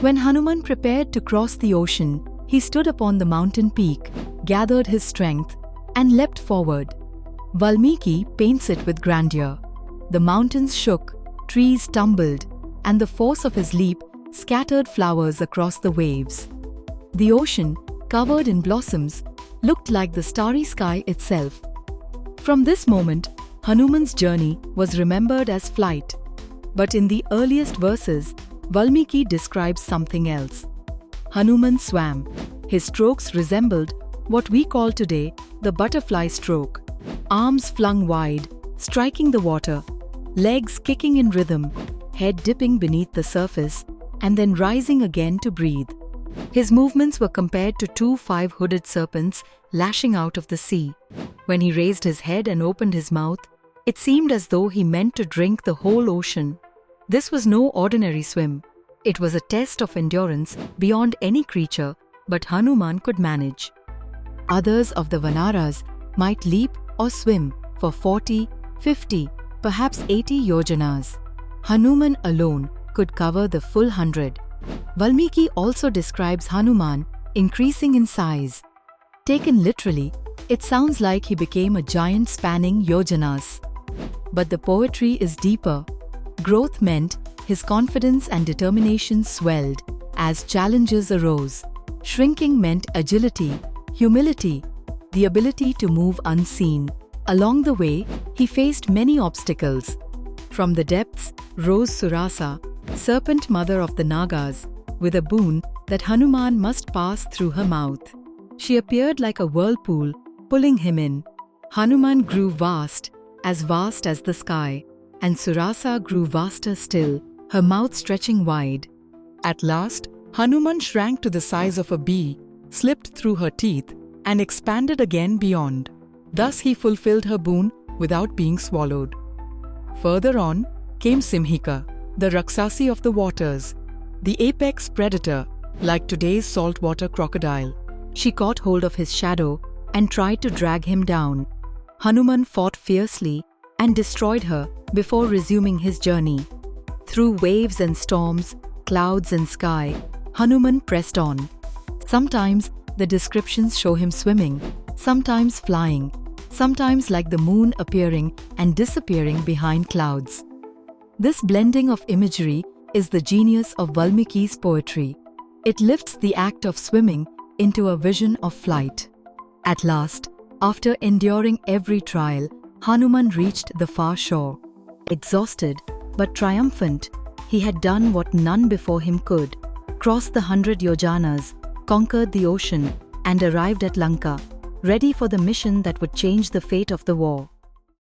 When Hanuman prepared to cross the ocean, he stood upon the mountain peak, gathered his strength, and leapt forward. Valmiki paints it with grandeur. The mountains shook, trees tumbled, and the force of his leap scattered flowers across the waves. The ocean, covered in blossoms, looked like the starry sky itself. From this moment, Hanuman's journey was remembered as flight. But in the earliest verses, Valmiki describes something else. Hanuman swam. His strokes resembled what we call today the butterfly stroke. Arms flung wide, striking the water, legs kicking in rhythm, head dipping beneath the surface, and then rising again to breathe. His movements were compared to two five-hooded serpents lashing out of the sea. When he raised his head and opened his mouth, it seemed as though he meant to drink the whole ocean. This was no ordinary swim. It was a test of endurance beyond any creature but Hanuman could manage. Others of the Vanaras might leap or swim for 40, 50, perhaps 80 yojanas. Hanuman alone could cover the full 100. Valmiki also describes Hanuman increasing in size. Taken literally, it sounds like he became a giant spanning yojanas. But the poetry is deeper. Growth meant his confidence and determination swelled as challenges arose. Shrinking meant agility, humility, the ability to move unseen. Along the way, he faced many obstacles. From the depths rose Surasa, serpent mother of the Nagas, with a boon that Hanuman must pass through her mouth. She appeared like a whirlpool, pulling him in. Hanuman grew vast as the sky, and Surasa grew vaster still, her mouth stretching wide. At last, Hanuman shrank to the size of a bee, slipped through her teeth, and expanded again beyond. Thus he fulfilled her boon without being swallowed. Further on came Simhika, the Rakshasi of the waters, the apex predator, like today's saltwater crocodile. She caught hold of his shadow and tried to drag him down. Hanuman fought fiercely and destroyed her before resuming his journey. Through waves and storms, clouds and sky, Hanuman pressed on. Sometimes the descriptions show him swimming, sometimes flying, sometimes like the moon appearing and disappearing behind clouds. This blending of imagery is the genius of Valmiki's poetry. It lifts the act of swimming into a vision of flight. At last, after enduring every trial, Hanuman reached the far shore. Exhausted but triumphant, he had done what none before him could, crossed the 100 yojanas, conquered the ocean, and arrived at Lanka, ready for the mission that would change the fate of the war.